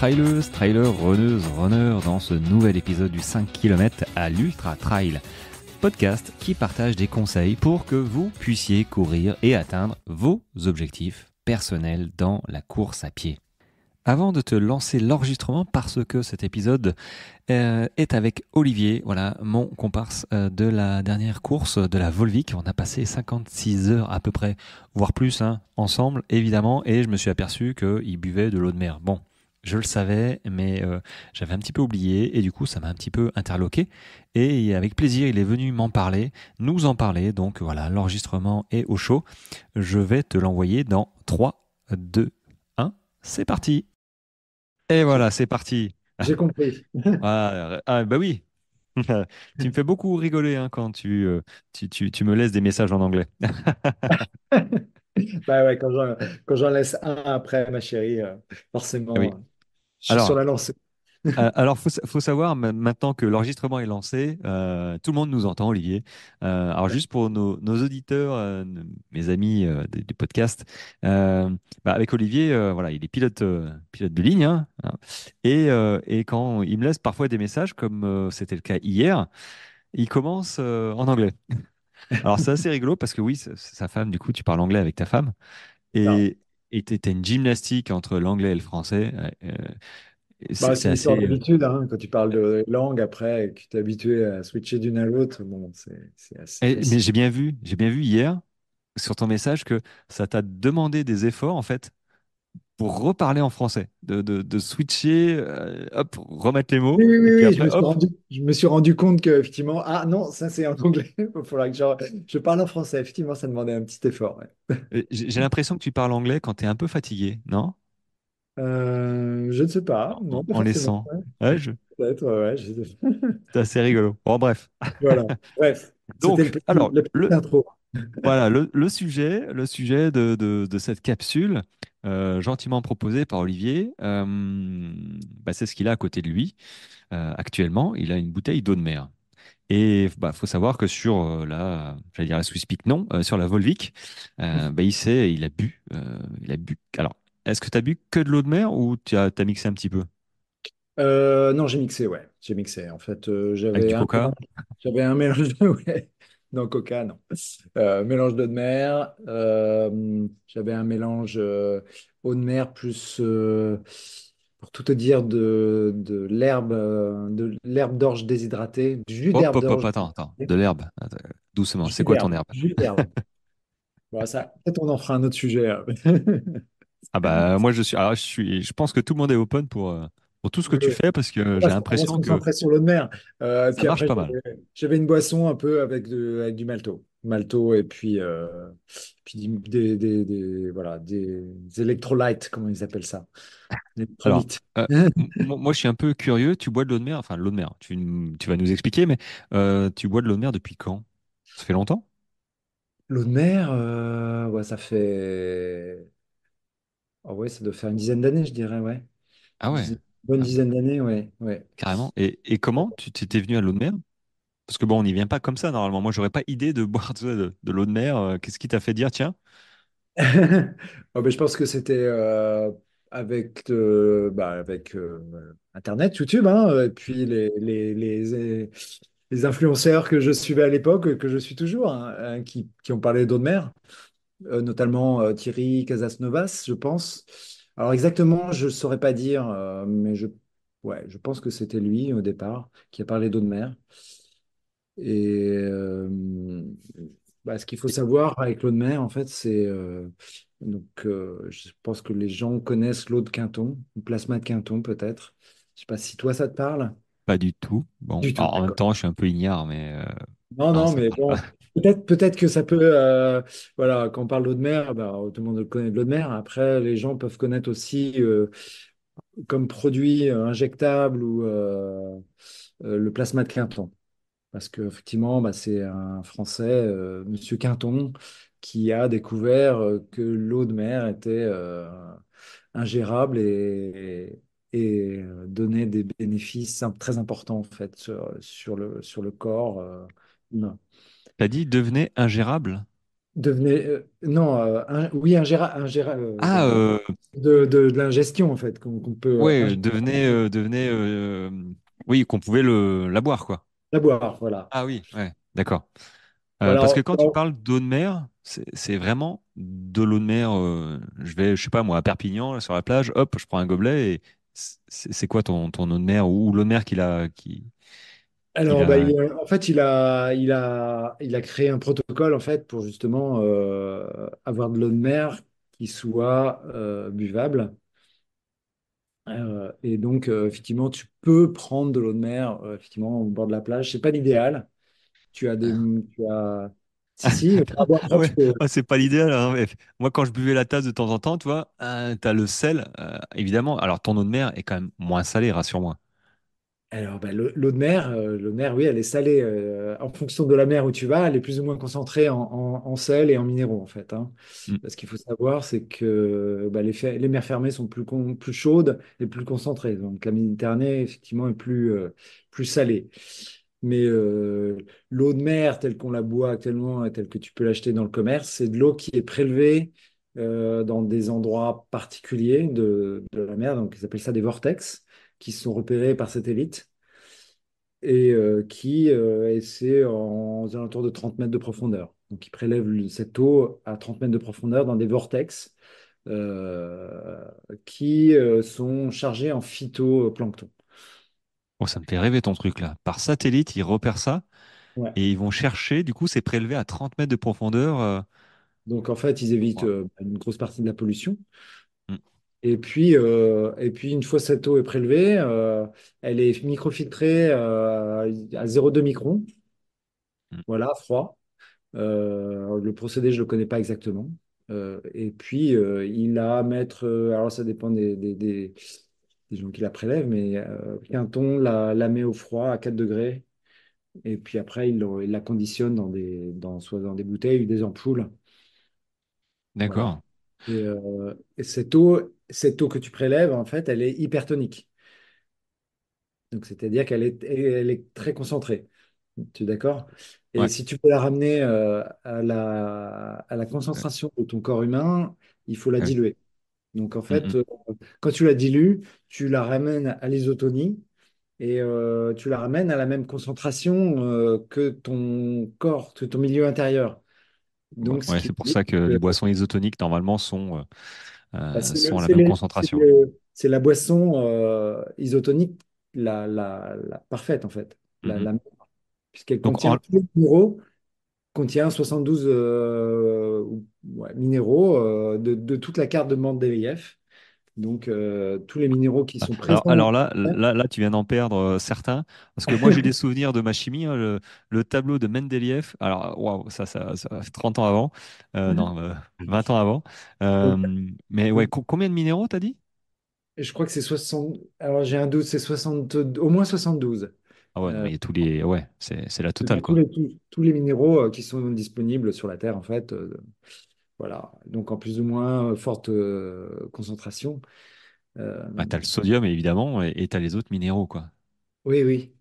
traileuses, trailers, runneuses, runners dans ce nouvel épisode du 5 km à l'Ultra Trail, podcast qui partage des conseils pour que vous puissiez courir et atteindre vos objectifs personnels dans la course à pied. Avant de te lancer l'enregistrement, parce que cet épisode est avec Olivier, voilà, mon comparse de la dernière course de la Volvic. On a passé 56 heures à peu près, voire plus, hein, ensemble, évidemment, et je me suis aperçu qu'il buvait de l'eau de mer. Bon, je le savais, mais j'avais un petit peu oublié, et du coup, ça m'a un petit peu interloqué. Et avec plaisir, il est venu m'en parler, nous en parler. Donc voilà, l'enregistrement est au chaud. Je vais te l'envoyer dans 3, 2, 1. C'est parti! Et J'ai voilà, c'est parti. j'ai compris. Bah oui. Tu me fais beaucoup rigoler hein, quand tu me laisses des messages en anglais. Bah ouais, quand j'en laisse un après, ma chérie, Oui. forcément, je suis sur Alors, la lancée. faut savoir maintenant que l'enregistrement est lancé, tout le monde nous entend, Olivier. Alors juste pour nos auditeurs, mes amis du podcast, bah, avec Olivier, voilà, il est pilote de ligne, hein. Et quand il me laisse parfois des messages, comme c'était le cas hier, il commence en anglais. Alors c'est assez rigolo parce que oui, c'est sa femme, du coup, tu parles anglais avec ta femme. Non. Et et t'as une gymnastique entre l'anglais et le français. Et Bah, c'est c'est une histoire assez. d'habitude, hein. Quand tu parles de langue après, et que tu t'es habitué à switcher d'une à l'autre, bon, c'est assez Mais facile. j'ai bien vu hier sur ton message que ça t'a demandé des efforts en fait pour reparler en français, de switcher, hop, remettre les mots, Oui, oui, et oui, puis oui, après, hop. je me suis rendu compte que, effectivement, ah non, ça c'est en anglais. Il va falloir que je parle en français. Effectivement, ça demandait un petit effort. Ouais. J'ai l'impression que tu parles anglais quand t'es un peu fatigué, non? Je ne sais pas, non, pas En forcément. laissant. Ouais. Ouais, Peut-être, ouais, ouais, c'est assez rigolo. Bon, bref. Voilà. Bref, c'était Donc, alors, le petit intro. voilà, le sujet de cette capsule, gentiment proposé par Olivier, bah, c'est ce qu'il a à côté de lui. Actuellement, il a une bouteille d'eau de mer. Et bah, faut savoir que sur j'allais dire la Swiss Peak, non, sur la Volvic, bah, il a bu. Alors, est-ce que tu as bu que de l'eau de mer ou t'as mixé un petit peu Non, j'ai mixé, ouais. J'ai mixé. En fait, avec du coca? j'avais un mélange de. Ouais. Non, Coca, non. Mélange d'eau de mer. J'avais un mélange eau de mer plus, pour tout te dire, de l'herbe d'orge déshydratée, du jus Hop, d'herbe hop, hop, d'orge. attends, de l'herbe. Attends, doucement, c'est Jus quoi ton d'herbe. herbe? Jus d'herbe. Voilà, ça, peut-être on en fera un autre sujet, hein. Ah bah moi je pense que tout le monde est open pour tout ce que tu fais parce que j'ai On va se l'impression que concentrer sur l'eau de mer. ça Puis marche après, pas mal. j'avais une boisson un peu avec du malto. Malto et puis voilà, des électrolytes, comment ils appellent ça? Des Alors, électrolytes. moi je suis un peu curieux, tu bois de l'eau de mer, enfin de l'eau de mer, tu vas nous expliquer, mais tu bois de l'eau de mer depuis quand? Ça fait longtemps? L'eau de mer, ouais, ça fait. Ah ouais, ça doit faire une dizaine d'années, je dirais, ouais. Ah ouais, Bonne ah, dizaine d'années, ouais, ouais. carrément. Et comment tu t'étais venu à l'eau de mer? Parce que bon, on n'y vient pas comme ça normalement. Moi, j'aurais pas idée de boire tu vois, de l'eau de mer. Qu'est-ce qui t'a fait dire, tiens? Oh, ben, je pense que c'était avec Internet, YouTube, hein, et puis les influenceurs que je suivais à l'époque, que je suis toujours, hein, qui ont parlé d'eau de mer, notamment Thierry Casasnovas, je pense. Alors exactement, je ne saurais pas dire, mais ouais, je pense que c'était lui au départ qui a parlé d'eau de mer. Et ce qu'il faut Et- savoir avec l'eau de mer, en fait, je pense que les gens connaissent l'eau de Quinton, le plasma de Quinton peut-être. Je sais pas si toi ça te parle. Pas du tout. Bon, Du tout, alors, en même d'accord. temps, je suis un peu ignare, mais Non, non, non, ça me mais parle pas. bon, peut-être que ça peut. Voilà, quand on parle d'eau de mer, bah, tout le monde connaît de l'eau de mer. Après, les gens peuvent connaître aussi comme produit injectable ou le plasma de Quinton. Parce qu'effectivement, bah, c'est un Français, Monsieur Quinton, qui a découvert que l'eau de mer était ingérable et donnait des bénéfices très importants en fait sur le corps humain. T'as dit devenait ingérable? devenait, non, oui, Ah, de l'ingestion en fait, qu'on peut ouais, ingérer, devenait, oui, qu'on pouvait la boire, quoi. la boire, voilà. Ah oui, ouais, d'accord. Voilà. Parce que quand tu parles d'eau de mer, c'est vraiment de l'eau de mer. Je sais pas moi, à Perpignan, là, sur la plage, hop, je prends un gobelet et c'est quoi ton eau de mer ou l'eau de mer qu'il Alors, bah, a. en fait, il a créé un protocole en fait pour justement avoir de l'eau de mer qui soit buvable. Et donc, effectivement, tu peux prendre de l'eau de mer effectivement au bord de la plage. C'est pas l'idéal. Tu as des, tu as, si si, pour boire Ah propre, ouais, ah, c'est pas l'idéal, hein, mais moi, quand je buvais la tasse de temps en temps, tu vois, t'as le sel, évidemment. Alors, ton eau de mer est quand même moins salée, rassure-moi. Alors, bah, l'eau de mer, oui, elle est salée. En fonction de la mer où tu vas, elle est plus ou moins concentrée en sel et en minéraux, en fait, hein. Mm. Ce qu'il faut savoir, c'est que bah, les mers fermées sont plus chaudes et plus concentrées. Donc, la Méditerranée, effectivement, est plus salée. Mais l'eau de mer, telle qu'on la boit actuellement et telle que tu peux l'acheter dans le commerce, c'est de l'eau qui est prélevée dans des endroits particuliers de la mer. Donc, ils appellent ça des vortex qui sont repérés par satellite et et c'est aux alentours de 30 mètres de profondeur. Donc, ils prélèvent cette eau à 30 mètres de profondeur dans des vortex euh, qui sont chargés en phytoplancton. Oh, ça me fait rêver ton truc là. Par satellite, ils repèrent ça Ouais. et ils vont chercher, du coup, c'est prélevé à 30 mètres de profondeur. Donc, en fait, ils évitent Wow. une grosse partie de la pollution. Mm, Et puis une fois cette eau est prélevée, elle est microfiltrée à 0,2 microns, mm. voilà, froid. Le procédé, je ne le connais pas exactement. Et puis, il a à mettre, alors ça dépend des gens qui la prélèvent, mais Quinton la met au froid à 4 degrés. Et puis après, il la conditionne soit dans des bouteilles ou des ampoules. Voilà. D'accord. Et cette eau que tu prélèves, en fait, elle est hypertonique. Donc, c'est-à-dire elle est très concentrée. Tu es d'accord? Et Ouais. si tu veux la ramener à la Euh, concentration de ton corps humain, il faut la ouais. diluer. Donc, en Mm, fait, mm. quand tu la dilues, tu la ramènes à l'isotonie et tu la ramènes à la même concentration que ton corps, que ton milieu intérieur. Ouais, Donc, ce ouais, qui c'est pour dit ça que que les boissons isotoniques, normalement, bah, sont à la même concentration. c'est la boisson isotonique la parfaite, en fait. Mm, mm. Puisqu'elle Donc, contient tous les minéraux, contient 72 minéraux de toute la carte de Mendeleïev. Donc, tous les minéraux qui sont présents. alors là, tu viens d'en perdre certains, parce que moi, j'ai des souvenirs de ma chimie, hein, le tableau de Mendeleïev. Alors, waouh, ça fait 30 ans avant, non, 20 ans avant. Donc, Mais ouais, donc, combien de minéraux, t'as dit? je crois que c'est 60. Alors, j'ai un doute, c'est 60, au moins 72. Ah ouais, non, Euh, mais ouais, c'est la totale, c'est quoi. tous les minéraux qui sont disponibles sur la Terre, en fait. Voilà. Donc, en plus ou moins forte concentration. Euh, Bah, t'as le sodium, évidemment, et t'as les autres minéraux, quoi. Oui, oui.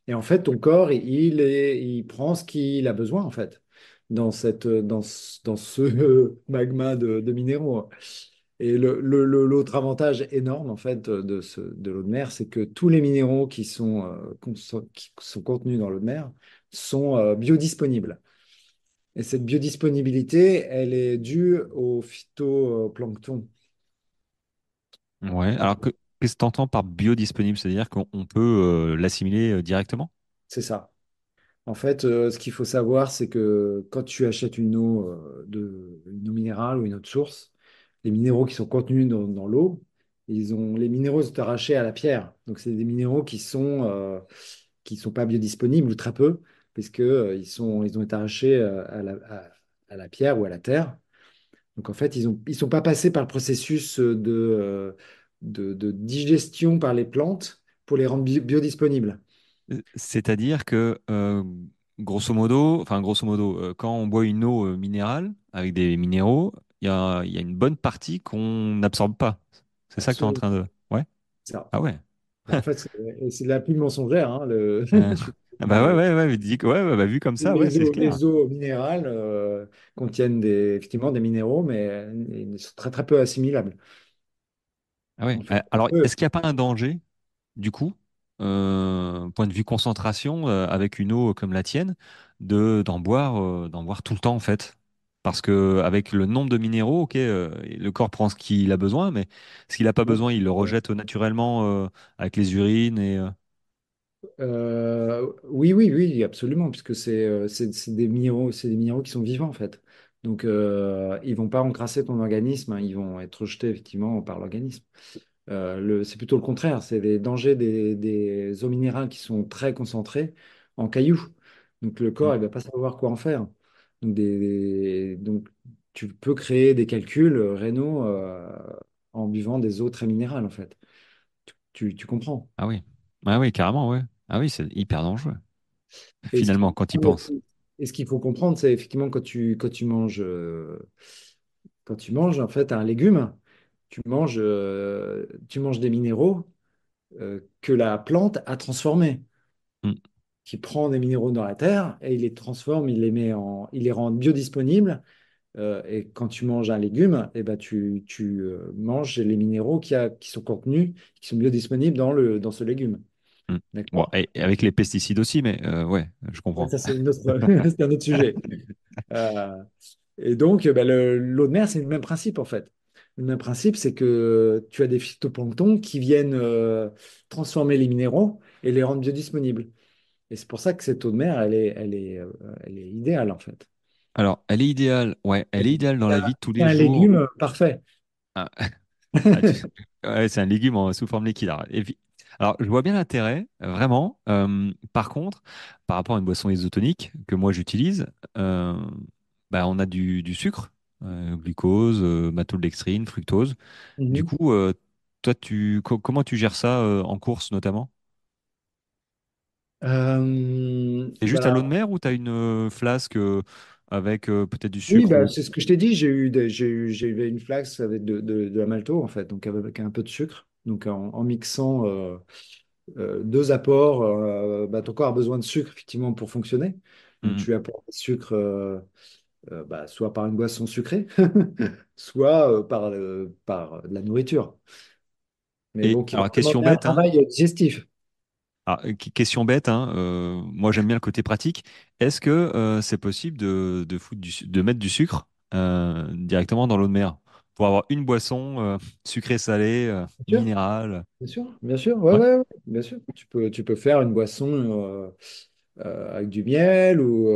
Et en fait, ton corps, il prend ce qu'il a besoin, en fait, dans ce magma de minéraux. Et l'autre avantage énorme, en fait, de l'eau de mer, c'est que tous les minéraux qui sont contenus dans l'eau de mer sont biodisponibles. Et cette biodisponibilité, elle est due au phytoplancton. Ouais, alors qu'est-ce que t'entends par biodisponible? C'est-à-dire qu'on peut l'assimiler directement? C'est ça. En fait, ce qu'il faut savoir, c'est que quand tu achètes une eau minérale ou une eau de source, les minéraux qui sont contenus dans l'eau, les minéraux sont arrachés à la pierre. Donc, c'est des minéraux qui sont pas biodisponibles ou très peu, puisque ils ont été arrachés à la pierre ou à la terre. Donc, en fait, ils sont pas passés par le processus de digestion par les plantes pour les rendre biodisponibles. C'est-à-dire que, grosso modo, quand on boit une eau minérale avec des minéraux, il y a une bonne partie qu'on n'absorbe pas. C'est ça que tu es en Absolument. train de. Ouais? Ça. Ah ouais. Bah, en fait, c'est la pile mensongère, hein, Euh, Ah bah ouais, ouais, ouais, ouais, bah, vu comme ça, ouais, c'est clair. Les eaux minérales contiennent effectivement des minéraux, mais ils sont très très peu assimilables. Ah ouais. En fait, Alors, peu. est-ce qu'il n'y a pas un danger, du coup, point de vue concentration, avec une eau comme la tienne, d'en boire tout le temps, en fait? Parce que avec le nombre de minéraux, ok, le corps prend ce qu'il a besoin, mais ce qu'il n'a pas Non, besoin, il le rejette naturellement avec les urines et. oui, oui, oui, absolument, puisque c'est des minéraux qui sont vivants en fait. Donc, ils vont pas encrasser ton organisme, hein, ils vont être rejetés effectivement par l'organisme. C'est plutôt le contraire, c'est les dangers des eaux minérales qui sont très concentrées en cailloux. Donc, le Hmm. corps, il va pas savoir quoi en faire. Donc, donc tu peux créer des calculs rénaux en buvant des eaux très minérales en fait. Tu comprends? Ah oui. Ah oui, carrément, ouais. Ah oui, c'est hyper dangereux, Et ce finalement, qui- quand il pense. et ce qu'il faut comprendre, c'est effectivement quand tu manges en fait un légume, tu manges des minéraux que la plante a transformés, Hmm. qui prend des minéraux dans la terre et il les transforme, il les rend biodisponibles. Et quand tu manges un légume, eh ben tu manges les minéraux qui sont contenus, qui sont biodisponibles dans ce légume. Hmm. Bon, D'accord? et avec les pesticides aussi, mais ouais, je Ouais, comprends. ça, c'est un autre sujet. Euh, Et donc, ben, l'eau de mer, c'est le même principe en fait. Le même principe, c'est que tu as des phytoplanctons qui viennent transformer les minéraux et les rendre biodisponibles. Et c'est pour ça que cette eau de mer, elle est idéale en fait. Alors, elle est idéale, ouais, elle est idéale dans la vie de tous C'est les un jours. légume parfait. Ah, ah, ouais, c'est un légume sous forme liquide. Alors, je vois bien l'intérêt, vraiment. Par contre, par rapport à une boisson isotonique que moi j'utilise, euh, bah, on a du sucre, glucose, maltodextrine, fructose. Du Mhm. coup, toi, comment tu gères ça en course notamment? C'est juste à l'eau de Bah, mer ou tu as une flasque avec peut-être du oui, sucre bah, ou. c'est ce que je t'ai dit. J'ai eu une flaque avec de la malto en fait, donc avec un peu de sucre. Donc en mixant deux apports, bah, ton corps a besoin de sucre effectivement pour fonctionner. Donc Mhm. tu apportes le sucre bah, soit par une boisson sucrée, soit par de la nourriture. Mais Et bon, qui va alors, question demander un bête, hein, travail digestif. question bête, hein, moi j'aime bien le côté pratique. Est-ce que c'est possible de mettre du sucre directement dans l'eau de mer pour avoir une boisson sucrée salée, Bien sûr, minérale? bien sûr, ouais, Ouais. ouais, ouais, bien sûr. Tu peux faire une boisson avec du miel ou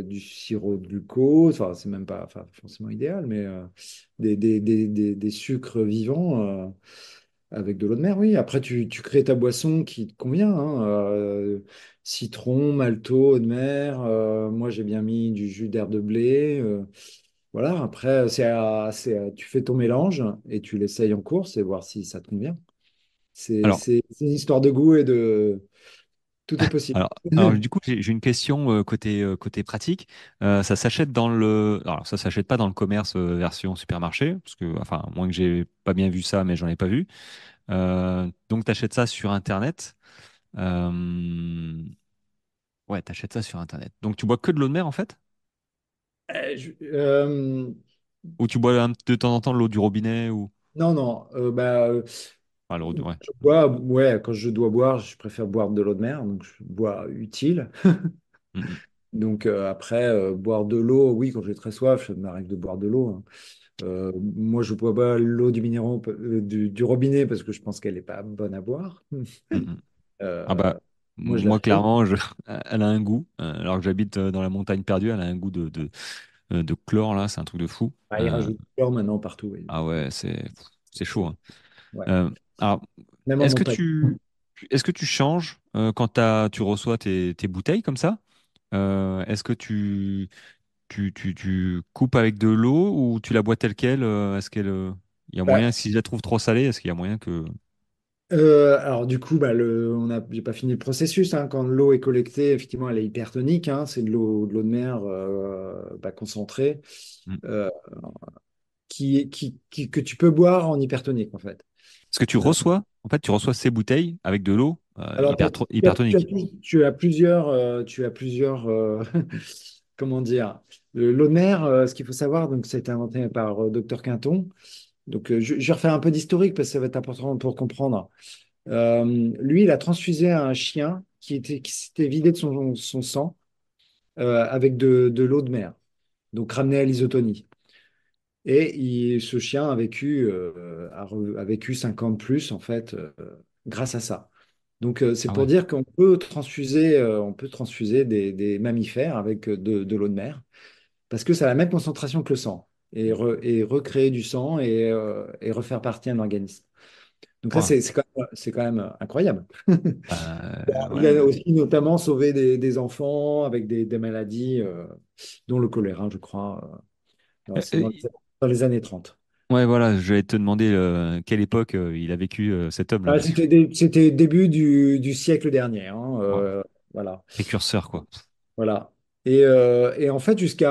du sirop de glucose. Enfin, c'est même pas enfin, forcément idéal, mais des sucres vivants avec de l'eau de mer, oui. Après, tu crées ta boisson qui te convient, hein. Citron, malto, eau de mer. Moi, j'ai bien mis du jus d'herbe de blé. Voilà, après, tu fais ton mélange et tu l'essayes en course et voir si ça te convient. Alors, C'est une histoire de goût et de... Tout est possible. alors du coup, j'ai une question côté pratique. Ça s'achète dans le. Alors, ça s'achète pas dans le commerce version supermarché, parce que, enfin, moins que j'ai pas bien vu ça, mais j'en ai pas vu. Donc, tu achètes ça sur Internet. Euh, Ouais, tu achètes ça sur Internet. Donc, tu bois que de l'eau de mer, en fait? Ou tu bois de temps en temps de l'eau du robinet ou. Non, non. Enfin, ouais. Je bois, ouais, quand je dois boire, je préfère boire de l'eau de mer, donc je bois utile. Mm, mm, Donc après, boire de l'eau, oui, quand j'ai très soif, ça m'arrive de boire de l'eau, hein. Moi, je bois pas l'eau du robinet parce que je pense qu'elle n'est pas bonne à boire. mm, mm. Ah Euh, bah, moi, je la moi, fais. clairement, elle a un goût. Alors que j'habite dans la montagne perdue, elle a un goût de chlore, là, c'est un truc de fou. Ah, il rajoute du chlore maintenant partout, oui. Ah ouais, c'est chaud, C'est- hein. ouais. Euh, alors, Même en est-ce que montagne. est-ce que tu changes quand tu reçois tes bouteilles comme ça? Est-ce que tu coupes avec de l'eau ou tu la bois telle quelle? Est-ce il y a Bah, moyen, si je la trouve trop salée, est-ce qu'il y a moyen que. alors du coup, bah, j'ai pas fini le processus, hein. Quand l'eau est collectée, effectivement, elle est hypertonique, hein. C'est de l'eau de mer bah, concentrée Hmm. euh, que tu peux boire en hypertonique, en fait. Est-ce que tu Euh, reçois, en fait, tu reçois ces bouteilles avec de l'eau Alors, hypertonique. tu as plusieurs comment dire, l'eau de mer, ce qu'il faut savoir, donc, ça a été inventé par Dr Quinton. Donc, je vais refaire un peu d'historique parce que ça va être important pour comprendre. Lui, il a transfusé un chien qui s'était vidé de son sang avec de l'eau de mer, donc ramené à l'isotonie. Et ce chien a vécu, a vécu 50 plus, en fait, grâce à ça. Donc, c'est Ah pour ouais. dire on peut transfuser des mammifères avec de l'eau de mer, parce que ça a la même concentration que le sang, et recréer du sang et refaire partie d'un organisme. Donc, ça, Wow. c'est quand même incroyable. Il a Ouais. aussi notamment sauvé des enfants avec des maladies, dont le choléra, je crois. Euh, C'est euh, dans les années 30. ouais, voilà, je vais te demander quelle époque il a vécu cet homme-là, Ah, parce que c'était début du siècle dernier, hein, wow, voilà. précurseur, quoi. Voilà. Et en fait, jusqu'aux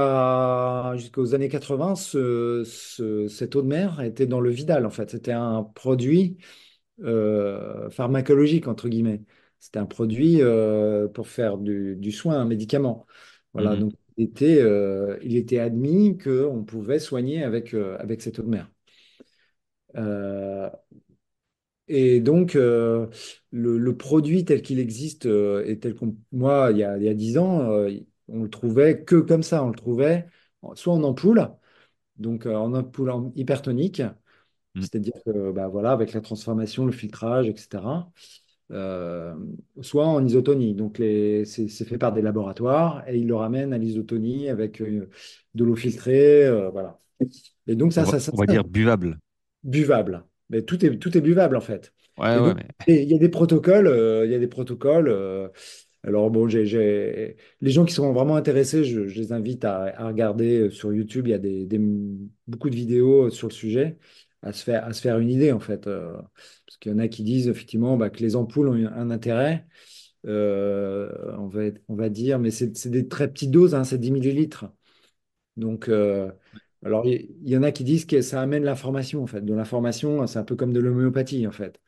années 80, cette eau de mer était dans le Vidal, en fait. C'était un produit pharmacologique, entre guillemets. C'était un produit pour faire du soin, un médicament. Voilà, Mhm. donc il était admis qu'on pouvait soigner avec cette eau de mer. Euh, Et donc, le produit tel qu'il existe et tel qu'on, moi, il y a 10 ans, on le trouvait que comme ça. On le trouvait soit en ampoule, donc en ampoule hypertonique, Mhm. c'est-à-dire que, bah, voilà, avec la transformation, le filtrage, etc. euh, soit en isotonie. Donc, c'est fait par des laboratoires et ils le ramènent à l'isotonie avec de l'eau filtrée, voilà. Et donc, On va dire buvable. buvable. Mais tout est buvable en fait. Ouais, Et ouais, donc, mais. il y a des protocoles. Il y a des protocoles. Alors bon, les gens qui sont vraiment intéressés, je les invite à regarder sur YouTube. Il y a beaucoup de vidéos sur le sujet, à se faire une idée en fait. Parce qu'il y en a qui disent effectivement bah, que les ampoules ont un intérêt. On va dire, mais c'est des très petites doses, hein, c'est 10 millilitres. Donc, alors, il y en a qui disent que ça amène l'information, en fait. De l'information, c'est un peu comme de l'homéopathie, en fait.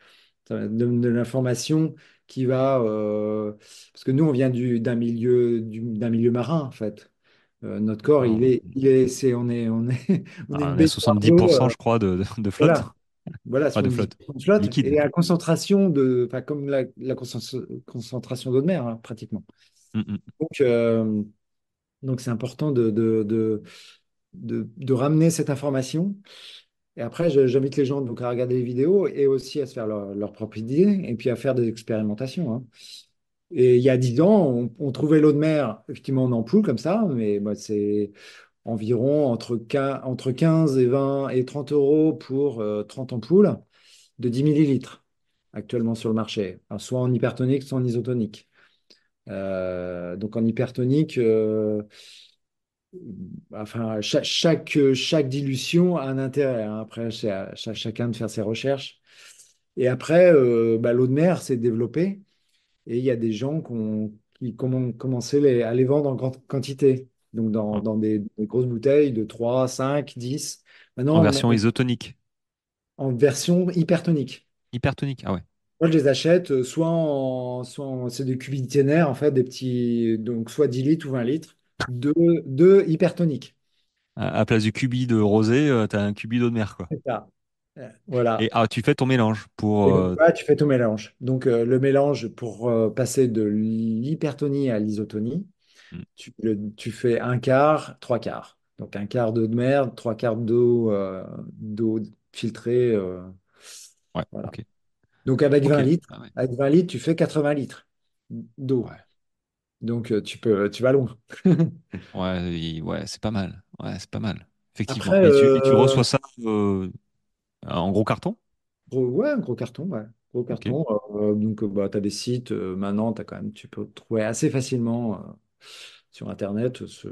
Ça donne de l'information qui va... parce que nous, on vient d'un milieu marin, en fait. Notre corps, Oh, on est, on est ah, une on est à baignoire d'eau. 70%, je crois, de flotte. Voilà. Voilà, Pas de 70% flotte. de flotte. Liquide. Et à concentration enfin, comme la concentration d'eau de mer, hein, pratiquement. Mhm. Donc, c'est important de ramener cette information. Et après, j'invite les gens donc à regarder les vidéos et aussi à se faire leur propre idée et puis à faire des expérimentations, hein. Et il y a 10 ans, on trouvait l'eau de mer effectivement en ampoule comme ça, mais bah, c'est environ entre 15 et 20 et 30 euros pour 30 ampoules de 10 millilitres actuellement sur le marché. Alors, soit en hypertonique, soit en isotonique. Donc en hypertonique, enfin, chaque dilution a un intérêt, hein. Après, c'est à chacun de faire ses recherches. Et après, bah, l'eau de mer s'est développée et il y a des gens qui ont commencé à les vendre en grande quantité. Donc, dans des grosses bouteilles de 3 5 10. En Maintenant, version isotonique. en version hypertonique. Hypertonique, ah ouais. Moi, je les achète c'est des cubitionnairs, en fait, des petits, donc soit 10 litres ou 20 litres, de hypertonique. À place du cubi de rosé, t'as un cubi d'eau de mer, quoi. C'est ça. Et Voilà. ah, tu fais ton mélange pour. Et donc, là, tu fais ton mélange. Donc, le mélange pour passer de l'hypertonie à l'isotonie, Hmm, tu fais un quart, trois quarts. Donc, un quart d'eau de mer, trois quarts d'eau filtrée. ouais, Voilà. ok. Donc, Ok. Ah ouais. avec 20 litres, tu fais 80 litres d'eau. Ouais. Donc, tu vas loin. Ouais, ouais, c'est pas mal. Ouais, c'est pas mal. Effectivement. Après, Et tu reçois ça en gros carton? ouais, un gros carton, ouais. Gros Ok. carton. Donc, bah, tu as des sites, maintenant, tu peux trouver assez facilement sur Internet ce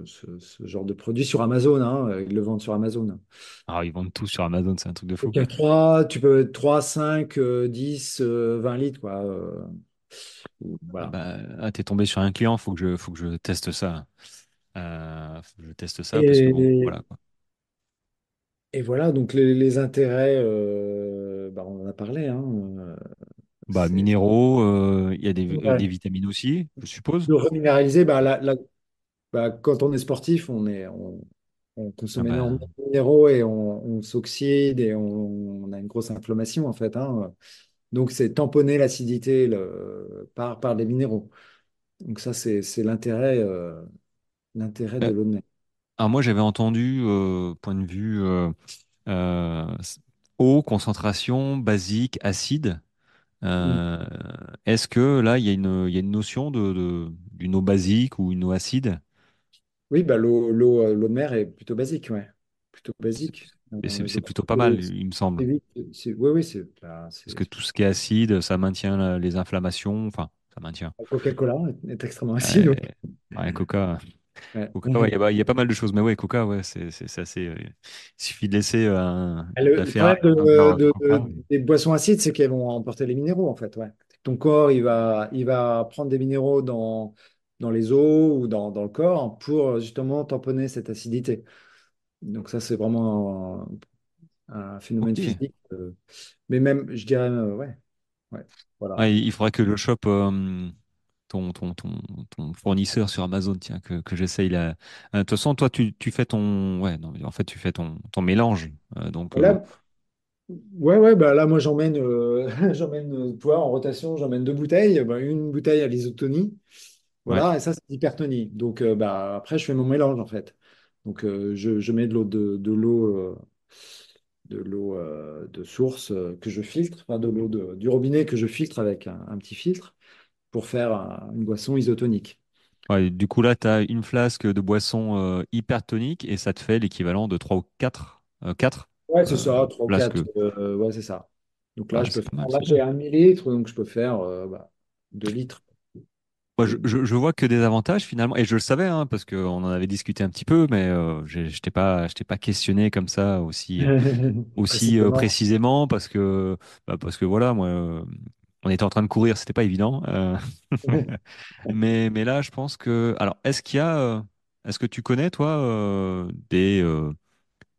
genre de produit sur Amazon, hein, ils le vendent sur Amazon. Ah, ils vendent tout sur Amazon, c'est un truc de fou, Donc, il y a quoi. tu peux 3 5 10 20 litres, quoi. Ah Voilà. bah, ah, t'es tombé sur un client, faut que je teste ça. Faut que je teste ça parce que bon, Et, voilà, quoi. et voilà, donc les intérêts, bah, on en a parlé, hein. Bah, minéraux, il y a des Ouais. vitamines aussi, je suppose. De reminéraliser, bah, quand on est sportif, on Ah consomme bah, énormément de minéraux et on s'oxyde et on a une grosse inflammation en fait, hein. Donc c'est tamponner l'acidité par les minéraux. Donc ça c'est l'intérêt de euh, l'eau de mer. alors moi j'avais entendu, point de vue euh, eau, concentration, basique, acide. Mm. Euh, Est-ce que là il y a une notion d'une eau basique ou une eau acide? Oui, bah, l'eau de mer est plutôt basique, ouais. Plutôt C'est basique. Je c'est crois plutôt pas mal, que il me semble. oui, oui, Parce que tout ce qui est acide, ça maintient les inflammations. Enfin, ça maintient. Coca-Cola est extrêmement acide. Ouais, Donc, ouais, Coca. ouais. Coca, ouais, il y a pas mal de choses. Mais ouais, Coca, ouais, c'est assez. Il suffit de laisser la Le problème Ferrari en odeur de Coca. des boissons acides, c'est qu'elles vont emporter les minéraux, en fait. Ouais. Ton corps, il va prendre des minéraux dans les os ou dans le corps pour justement tamponner cette acidité. Donc ça, c'est vraiment un phénomène Ok. physique. Mais même, je dirais, ouais, ouais, voilà. Ouais, il faudrait que je chope ton, ton, ton, ton fournisseur sur Amazon, tiens, que j'essaye là. De toute façon, toi, tu fais ton. Ouais, non, en fait, tu fais ton mélange. Donc, Là, ouais, ouais, bah là, moi, j'emmène, j'emmène, toi, en rotation, j'emmène 2 bouteilles. Bah, une bouteille à l'isotonie. ouais. Voilà, et ça, c'est l'hypertonie. Donc, bah, après, je fais mon mélange, en fait. Donc, je mets de l'eau de source que je filtre, enfin, de l'eau du robinet que je filtre avec un petit filtre pour faire une boisson isotonique. Ouais, du coup, là, tu as une flasque de boisson hypertonique et ça te fait l'équivalent de 3 ou 4 4 Ouais, c'est ça, 3 ou flasques. 4. Ouais, c'est ça. Donc là, Ah, c'est pas mal, là, c'est j'ai bien. 1 millilitre, donc je peux faire 2 litres. Moi, De- de- je vois que des avantages finalement, et je le savais, hein, parce qu'on en avait discuté un petit peu, mais je t'ai pas questionné comme ça aussi Précisément. précisément, parce que voilà, moi, on était en train de courir, c'était pas évident. Mais là, je pense que, alors, est-ce que tu connais toi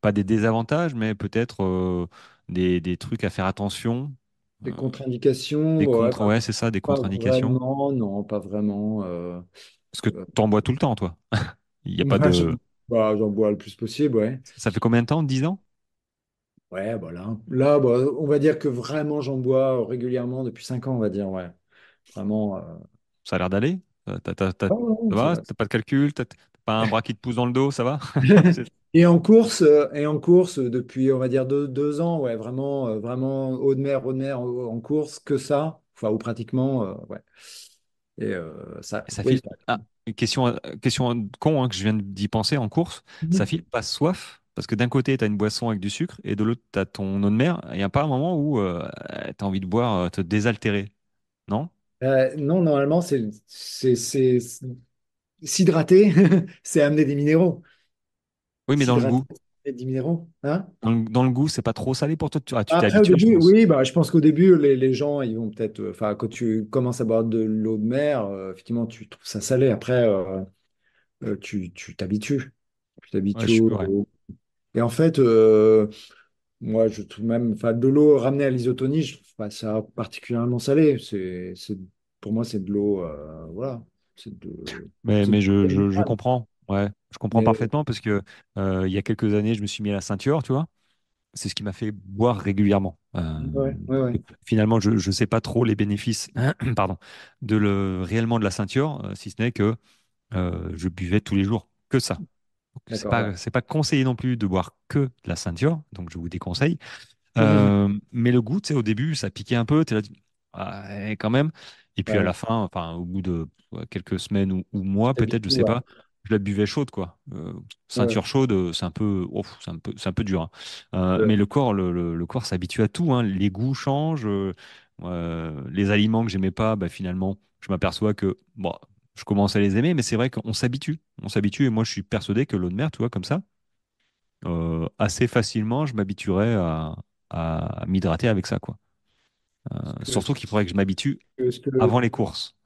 pas des désavantages, mais peut-être des trucs à faire attention, Des euh, contre-indications, des ouais, contre, ouais, c'est ça, des pas contre-indications, vraiment, non, pas vraiment. parce que Euh, t'en bois tout le temps, toi. Il n'y a pas moi, de. j'en bois le plus possible, ouais. Ça fait combien de temps? 10 ans? Ouais, bah là bah, on va dire que vraiment, j'en bois régulièrement depuis 5 ans, on va dire, ouais. Vraiment. Ça a l'air d'aller? Ah ouais, Ça ouais, ça va? va. T'as pas de calcul? T'as pas un bras qui te pousse dans le dos? Ça va? C'est- Et en course, depuis, on va dire, 2 ans, ouais, vraiment, vraiment, eau de mer en course, que ça, enfin, ou pratiquement, ouais. Et ça, Ça oui, file. Ah, une question con hein, que je viens d'y penser en course. Ça file pas soif? Parce que d'un côté, tu as une boisson avec du sucre et de l'autre, tu as ton eau de mer. Il n'y a pas un moment où tu as envie de boire, te désaltérer, non? Non, normalement, s'hydrater, c'est amener des minéraux. Oui, mais dans le S'hydrater, goût. c'est amener des minéraux, hein? Dans le goût, c'est pas trop salé pour toi? Tu t'es Après, au habitué, je début, pense. oui, bah, je pense qu'au début, les gens, ils vont peut-être, enfin, quand tu commences à boire de l'eau de mer, effectivement, tu trouves ça salé. Après, tu t'habitues. Tu Ouais, t'habitues ouais. Et en fait, moi, je trouve même, enfin, de l'eau ramenée à l'isotonie, je trouve pas ça particulièrement salé. Pour moi, c'est de l'eau, voilà. C'est de, c'est Mais de l'eau je minérale. comprends. Ouais, je comprends Mais parfaitement parce que il y a quelques années, je me suis mis à la ceinture, tu vois. C'est ce qui m'a fait boire régulièrement. ouais, ouais, ouais. Finalement, je ne sais pas trop les bénéfices, pardon, réellement de la ceinture, si ce n'est que je buvais tous les jours que ça. Donc, D'accord, ouais. c'est pas conseillé non plus de boire que de la ceinture, donc je vous déconseille. Mais le goût, tu sais, au début, ça piquait un peu, tu là, ah, quand même. Et puis à la Ouais, fin, enfin, au bout de quelques semaines ou mois, tu peut-être, je t'habitues, sais ouais. pas, je la buvais chaude, quoi. Ouais, Ceinture chaude, c'est un peu, ouf, c'est un peu dur, hein. ouais. Mais le corps, le corps s'habitue à tout, hein. Les goûts changent. Les aliments que j'aimais pas, bah, finalement, je m'aperçois que, bon, je commence à les aimer, mais c'est vrai qu'on s'habitue. On s'habitue, et moi, je suis persuadé que l'eau de mer, tu vois, comme ça assez facilement, je m'habituerais à m'hydrater avec ça, quoi. Ce que, Surtout ce qu'il faudrait que je que- m'habitue ce que- avant les courses.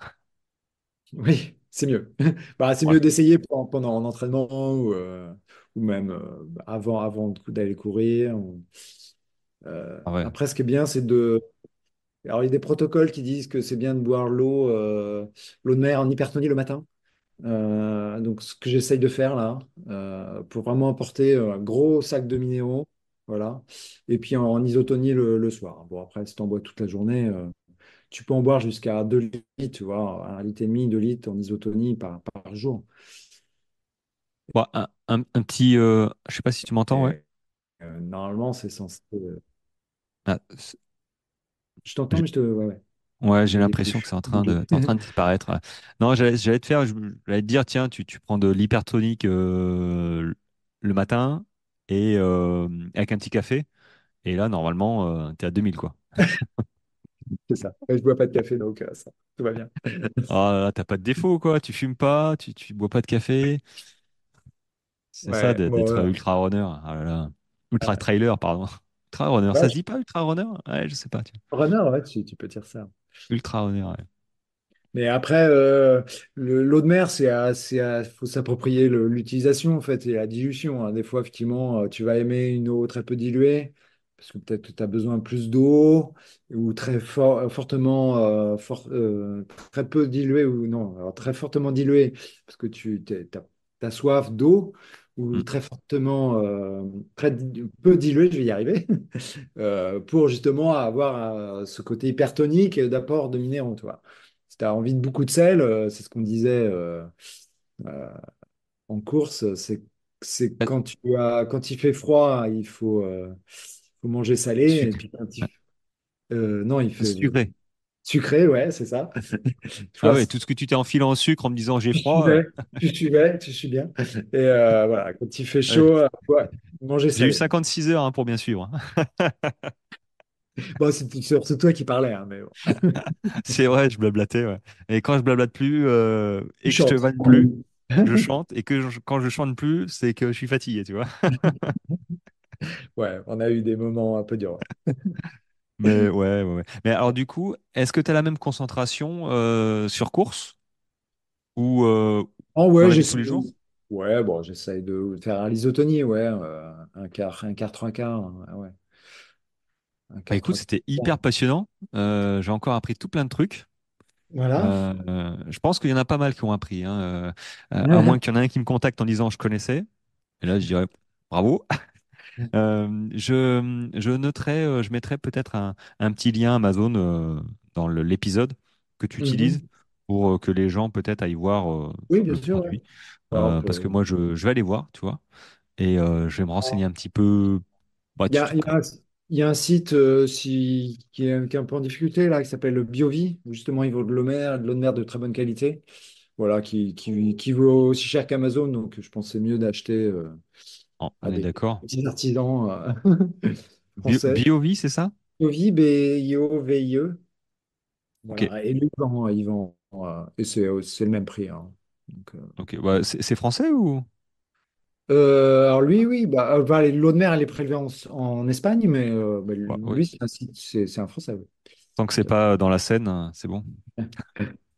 oui, c'est mieux. Bah, c'est Ouais. mieux d'essayer pendant un entraînement ou même avant d'aller courir. Ah ouais. Après, ce qui est bien, Alors, il y a des protocoles qui disent que c'est bien de boire l'eau de mer en hypertonie le matin. Donc, ce que j'essaye de faire là, pour vraiment apporter un gros sac de minéraux, voilà. Et puis en isotonie le soir. Bon, après, si tu en bois toute la journée, tu peux en boire jusqu'à 2 litres, tu vois, 1,5 litre, 2 litres en isotonie par jour. Bon, un petit, je sais pas si tu m'entends, ouais. Et normalement, c'est censé. Ah, Je t'entends, j'ai mais je te. Ouais, ouais. ouais, j'ai J'ai des l'impression que bouches. c'est en train de disparaître. Ouais. Non, j'allais te faire, j'allais te dire, tiens, tu prends de l'hypertonique le matin et avec un petit café. Et là, normalement, t'es à 2000, quoi. C'est ça. Je bois pas de café, donc ça, tout va bien. Ah, là, t'as pas de défaut, quoi. Tu fumes pas, tu bois pas de café. C'est ça Ouais, bon, d'être ultra runner. Ah là là. Ultra trailer, pardon. Ultra runner. Ça ouais, se dit pas ultra runner? Ouais, je sais pas. Tiens. runner, ouais, tu peux dire ça. Ultra runner, ouais. Mais après, l'eau de mer, faut s'approprier l'utilisation en fait et la dilution, hein. Des fois, effectivement, tu vas aimer une eau très peu diluée parce que peut-être que tu as besoin de plus d'eau ou fortement, très peu diluée ou non, alors très fortement diluée parce que tu as soif d'eau ou Mm. très fortement, peu diluée, je vais y arriver, pour justement avoir ce côté hypertonique d'apport de minéraux, tu vois. Si tu as envie de beaucoup de sel, c'est ce qu'on disait euh, en course, c'est Euh, quand il fait froid, faut manger salé, et Sucre. puis Ouais. non, il fait Sucré. sucré, ouais, c'est ça. Tu Ah vois, ouais, tout ce que tu t'es enfilé en sucre en me disant j'ai tu froid. suivais, tu suis bien. Et voilà, quand il fait Ouais, chaud, ouais, manger j'ai eu salé. 56 heures hein, pour bien suivre. Bon, c'est surtout toi qui parlais, hein, mais bon. C'est vrai, je blablatais, ouais. Et quand je blablate plus Tu et que je te chantes. vanne plus, je chante. Et que quand je chante plus, c'est que je suis fatigué, tu vois. Ouais, on a eu des moments un peu durs. Mais ouais, ouais, ouais. Mais alors du coup, est-ce que tu as la même concentration sur course ou Oh dans ouais, la vie de tous j'essaie. les jours? Ouais, bon, j'essaye de faire un l'isotonie, ouais, un quart, trois quarts, hein, ouais, un Bah quart, écoute, trois c'était quarts. hyper passionnant. J'ai encore appris tout plein de trucs. Voilà. Je pense qu'il y en a pas mal qui ont appris, hein. À moins qu'il y en ait un qui me contacte en disant je connaissais. Et là, je dirais bravo. Je noterai, je mettrai peut-être un petit lien Amazon dans l'épisode que tu utilises Mhm. pour que les gens peut-être aillent voir Oui, bien le sûr, ouais. produit. Ouais, Parce que moi, je vais aller voir, tu vois, et je vais me renseigner un petit peu. Bah, il y a, il y a un, il y a un site qui est un peu en difficulté, là, qui s'appelle le BioVie, où justement ils vendent de l'eau de mer de très bonne qualité, voilà, qui vaut aussi cher qu'Amazon, donc je pense que c'est mieux d'acheter on à est des d'accord. petits artisans français. BioVie, c'est ça? BioVie, BIOVIE. Ok, Voilà. Et lui, et c'est le même prix, hein. Donc, ok. Bah, c'est français ou? alors lui, oui, l'eau de mer, elle est prélevée en Espagne, mais Bah, oui. lui, c'est un Français, oui. Tant que c'est pas dans la Seine, c'est bon.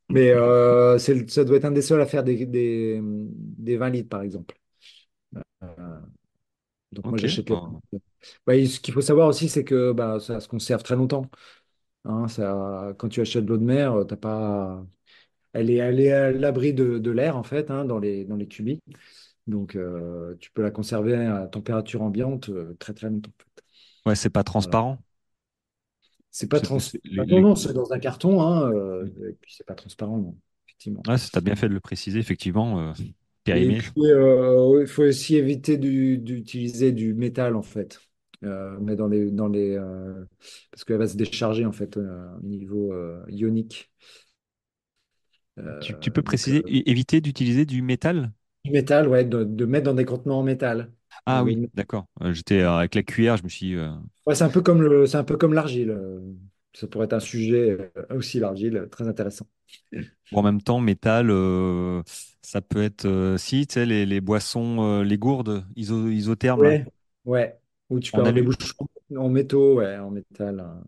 Mais ça doit être un des seuls à faire des 20 litres, par exemple. Euh, donc moi, Ok. j'achète les. Bon. Ce qu'il faut savoir aussi, c'est que ça se conserve très longtemps, hein. Quand tu achètes de l'eau de mer, t'as pas. Elle est à l'abri de l'air, en fait, hein, dans les cubiques. Donc, tu peux la conserver à température ambiante très très longtemps. Ouais, c'est pas Voilà. transparent. C'est pas non, Les- non, c'est dans un carton, hein, et puis c'est pas transparent, non, effectivement. Ouais, t'as bien fait de le préciser, effectivement. Et Périmé. puis, il faut aussi éviter d'utiliser du métal, en fait. Mais parce qu'elle va se décharger, en fait, au niveau ionique. Tu peux Donc, préciser, éviter d'utiliser du métal? du métal, ouais, de mettre dans des contenants en métal. Ah oui, d'accord. J'étais avec la cuillère, je me suis. Ouais, c'est un peu comme l'argile. Ça pourrait être un sujet aussi, l'argile, très intéressant. Bon, en même temps, métal, ça peut être. Si, tu sais, les boissons, les gourdes isothermes, là, Ouais, ouais. Ou tu peux en avoir des alu. bouchons en métaux, ouais, en métal, hein.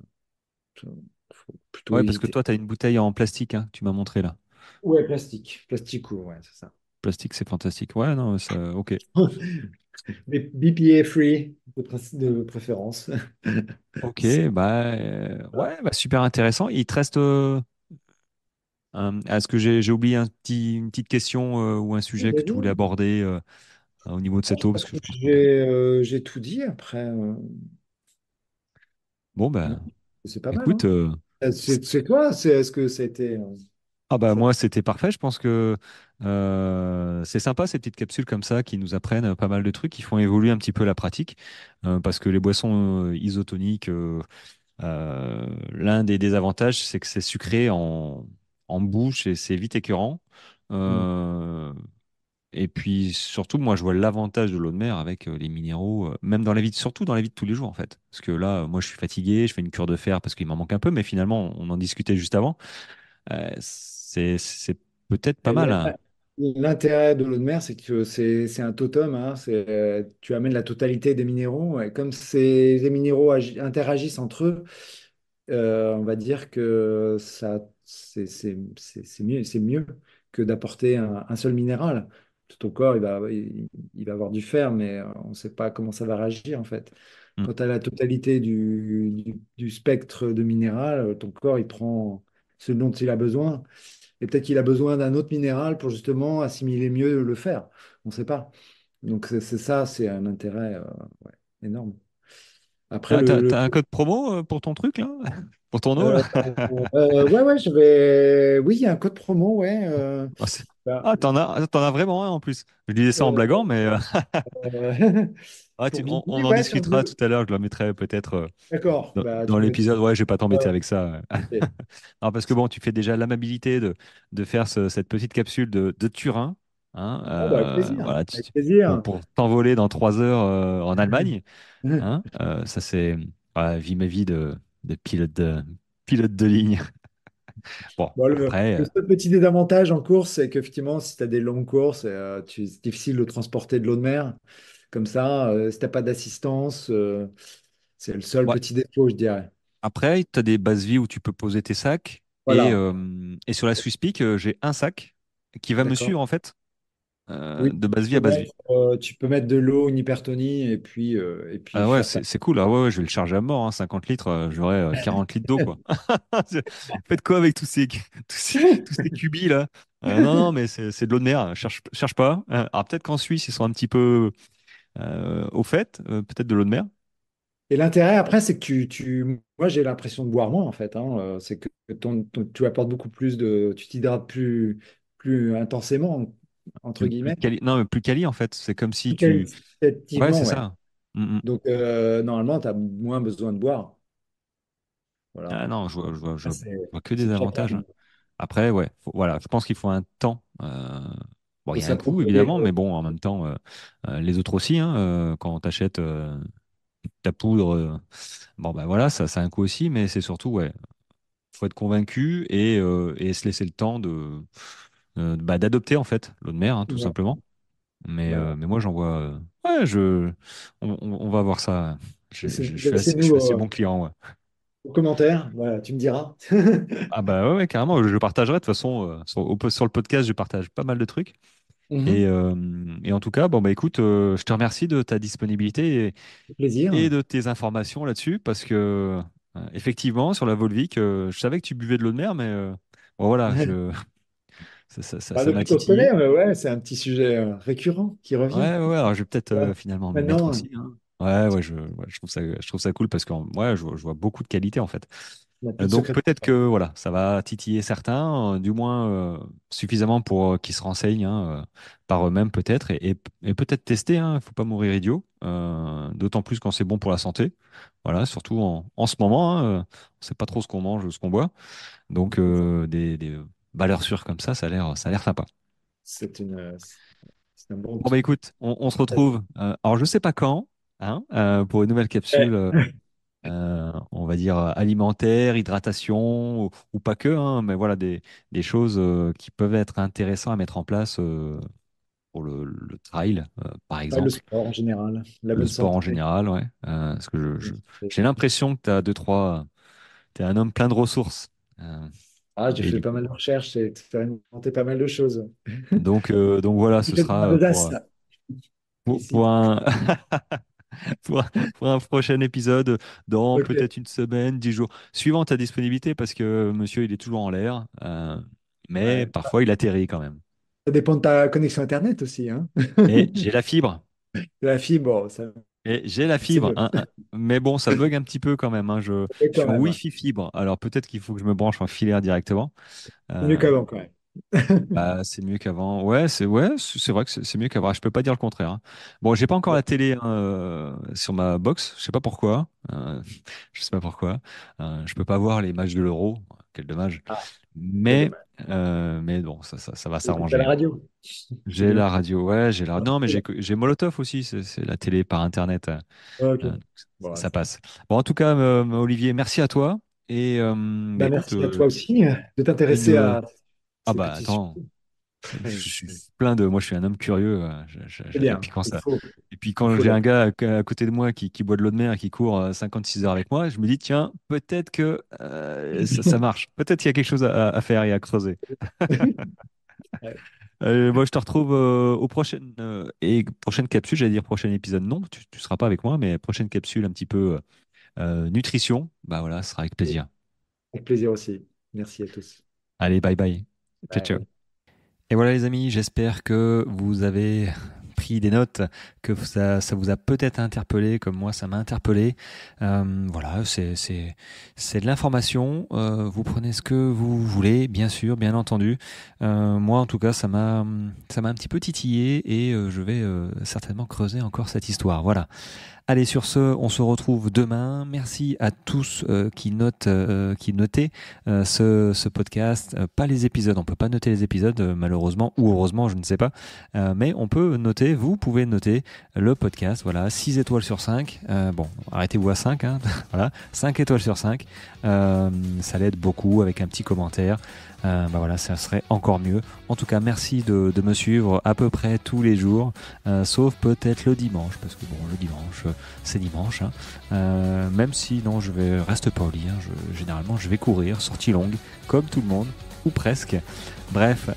Faut plutôt Ouais, parce que éviter. toi, tu as une bouteille en plastique, hein, que tu m'as montré là. Ouais, plastique. Plastique, ouais, c'est ça. Plastique, c'est fantastique. Ouais, non, ça. Ok. Mais BPA free de préférence. Ok, C'est bah ça. ouais, bah, super intéressant. Il te reste, est-ce que j'ai oublié une petite question ou un sujet que tu voulais Vas-y. aborder au niveau de Je cette eau, pense parce que que je pense qu'on a. j'ai tout dit après. Bon Non, bah, c'est pas mal, écoute, hein. C'est toi, est-ce que ça a été ah bah ça- moi c'était parfait. Je pense que c'est sympa ces petites capsules comme ça qui nous apprennent pas mal de trucs, qui font évoluer un petit peu la pratique, parce que les boissons isotoniques, l'un des désavantages c'est que c'est sucré en bouche et c'est vite écœurant. Hmm. Euh, et puis surtout, moi je vois l'avantage de l'eau de mer avec les minéraux, même dans la vie, surtout dans la vie de tous les jours en fait. Parce que là, moi je suis fatigué, je fais une cure de fer parce qu'il m'en manque un peu, mais finalement on en discutait juste avant. C'est peut-être pas Et mal, hein. l'intérêt de l'eau de mer, c'est que c'est un totem, hein. Tu amènes la totalité des minéraux. Et comme ces minéraux interagissent entre eux, on va dire que c'est mieux que d'apporter un seul minéral. Tout ton corps, il va avoir du fer, mais on ne sait pas comment ça va réagir en fait. Mm. Quand tu as la totalité du spectre de minéral, ton corps, il prend ce dont il a besoin. Et peut-être qu'il a besoin d'un autre minéral pour justement assimiler mieux le fer. On ne sait pas. Donc c'est ça, c'est un intérêt ouais, énorme. Après, T'as un code promo pour ton truc là? Pour ton eau là? Euh, ouais, ouais, je vais. Oui, il y a un code promo, ouais. Ah, Bah, ah, t'en as vraiment un en plus. Je disais ça en euh, blaguant, mais pour on Billy, en ouais, si on discutera veut. tout à l'heure. Je la mettrai peut-être D'accord, bah, dans tu mets. l'épisode. Ouais, je vais pas t'embêter Ouais, avec ça. ok. Non, parce que bon, tu fais déjà l'amabilité de faire cette petite capsule de Turin, hein, Ah, bah, avec plaisir. voilà, Avec plaisir. pour t'envoler dans 3 heures en Allemagne, hein, ça c'est ouais, vie ma vie de pilote de ligne. Bon, Bon, après, le seul petit désavantage en course, c'est qu'effectivement, si tu as des longues courses, c'est difficile de transporter de l'eau de mer. Comme ça, si tu n'as pas d'assistance, c'est le seul ouais, petit défaut, je dirais. après, tu as des bases vie où tu peux poser tes sacs Voilà. et sur la Swisspeak, j'ai un sac qui va me D'accord. suivre en fait Oui, de base vie à base vie. tu peux mettre de l'eau, une hypertonie, et puis Ah ouais, faire ta. c'est cool. Ah ouais, ouais, je vais le charger à mort, hein, 50 litres, j'aurai 40 litres d'eau, quoi. Faites quoi avec tous ces cubis là? Non, non, mais c'est de l'eau de mer. Cherche pas. Alors peut-être qu'en Suisse, ils sont un petit peu au fait, peut-être de l'eau de mer. Et l'intérêt après, c'est que moi j'ai l'impression de boire moins en fait, hein. C'est que tu apportes beaucoup plus tu t'hydrates plus intensément, entre Plus guillemets, non, mais plus quali en fait. C'est comme si plus tu. Ouais, qualitativement, c'est ouais. ça. Mm, mm. Donc normalement, tu as moins besoin de boire. Voilà. Ah non, je Ça, vois que des c'est chacun. avantages, hein. Après, ouais, voilà, je pense qu'il faut un temps. Bon, il Faut y a un coût s'approprier, évidemment, quoi. mais bon, en même temps, les autres aussi, hein, quand tu achètes ta poudre, bon, bah voilà, ça a un coût aussi, mais c'est surtout, ouais, faut être convaincu et se laisser le temps bah, d'adopter en fait l'eau de mer, hein, tout Ouais. simplement. Bah, Mais moi, j'en vois. Ouais, on va voir ça. Je laissez-nous suis assez bon client, ouais. aux commentaires. Voilà, tu me diras. Ah bah ouais, ouais, carrément, je partagerai. De toute façon, sur le podcast, je partage pas mal de trucs. Mhm. Et en tout cas, bon bah écoute, je te remercie de ta disponibilité et Plaisir. de tes informations là-dessus, parce que effectivement, sur la Volvic, je savais que tu buvais de l'eau de mer, mais bon, voilà, Bah, ça m'a depuis qu'on se connaît, titillé. ouais, c'est un petit sujet récurrent qui Ouais, revient. ouais, ouais, alors je vais peut-être Voilà. finalement m'y mettre Maintenant, aussi, hein. Ouais, ouais, je trouve ça cool parce que ouais, je vois beaucoup de qualité en fait. il n'y a plus de Donc secret. peut-être que voilà, ça va titiller certains, du moins suffisamment pour qu'ils se renseignent, hein, par eux-mêmes peut-être et peut-être tester. Il ne faut pas mourir idiot, d'autant plus quand c'est bon pour la santé. Voilà, surtout en ce moment, hein, on ne sait pas trop ce qu'on mange, ce qu'on boit. Donc des valeurs sûres comme ça a l'air sympa. C'est un bon Bon bah écoute, on se retrouve. Alors je sais pas quand, hein, pour une nouvelle capsule. Ouais. On va dire alimentaire, hydratation, ou pas que, hein, mais voilà des choses qui peuvent être intéressantes à mettre en place pour le trail, par Ouais, le exemple, sport en général, la le bonne sport en santé. général, ouais. Parce que j'ai l'impression que tu as deux, trois, t'es un homme plein de ressources. Euh, Ah, j'ai et fait du pas coup, mal de recherches et expérimenté pas mal de choses. donc voilà, ce Peut-être sera de pour l'audace. pour, ici. pour un, pour, pour un prochain épisode dans Ok, peut-être une semaine, 10 jours, suivant ta disponibilité, parce que monsieur, il est toujours en l'air, mais ouais. parfois il atterrit quand même. Ça dépend de ta connexion Internet aussi, hein. Et j'ai la fibre. La fibre, bon, ça, Et j'ai la c'est fibre, mieux. hein, hein. Mais bon, ça bug un petit peu quand même, hein. Et Je quand suis en même, ouais. Wi-Fi fibre. Alors peut-être qu'il faut que je me branche en filaire directement. C'est mieux Euh, qu'avant, quand même. Bah, c'est mieux qu'avant. Ouais, c'est vrai que c'est mieux qu'avant. Je peux pas dire le contraire, hein. Bon, j'ai pas encore Ouais. la télé, hein, sur ma box. Je sais pas pourquoi. Je sais pas pourquoi. Je peux pas voir les matchs de l'Euro. Quel dommage. Ah, c'est Mais dommage. mais bon, ça va Écoute à la s'arranger. radio. C'est J'ai mieux. la radio. Ouais, j'ai la. Ouais, Non, mais c'est bon. j'ai Molotov aussi. C'est la télé par Internet. Ok. Donc, Bon, ça passe. Bon, en tout cas, Olivier, merci à toi. Et bah, bah, écoute, merci à toi aussi de t'intéresser une. à Ah ces bah petits attends. sujets. Je suis plein de. Moi, je suis un homme curieux. C'est Et bien. puis quand Il ça. faut. Et puis Il quand faut j'ai un l'être. gars à côté de moi qui boit de l'eau de mer et qui court 56 heures avec moi, je me dis, tiens, peut-être que ça marche. Peut-être qu'il y a quelque chose à faire et à creuser. Ouais. Moi, je te retrouve aux prochaines capsules. J'allais dire prochain épisode. Non, tu seras pas avec moi, mais prochaine capsule un petit peu nutrition. Bah voilà, ce sera avec plaisir. Avec plaisir aussi. Merci à tous. Allez, bye bye. Ciao, ciao. Bye. Et voilà les amis, j'espère que vous avez pris des notes, que ça vous a peut-être interpellé, comme moi ça m'a interpellé. Voilà, c'est de l'information. Vous prenez ce que vous voulez, bien sûr, bien entendu. Moi en tout cas, ça m'a un petit peu titillé et je vais certainement creuser encore cette histoire. Voilà. Allez, sur ce, on se retrouve demain. Merci à tous qui notaient ce podcast. Pas les épisodes, on peut pas noter les épisodes, malheureusement, ou heureusement, je ne sais pas. Mais on peut noter, vous pouvez noter le podcast. Voilà, 6 étoiles sur 5. Bon, arrêtez-vous à 5, hein. Voilà, 5 étoiles sur 5. Ça l'aide beaucoup avec un petit commentaire. Bah voilà, ça serait encore mieux. En tout cas, merci de me suivre à peu près tous les jours, sauf peut-être le dimanche, parce que bon, le dimanche, c'est dimanche, hein. Même si non, reste pas au lit, hein. Généralement, je vais courir, sortie longue, comme tout le monde, ou presque. Bref,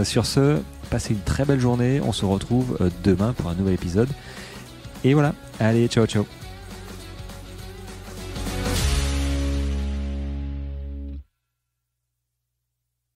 sur ce, passez une très belle journée. On se retrouve demain pour un nouvel épisode. Et voilà, allez, ciao, ciao.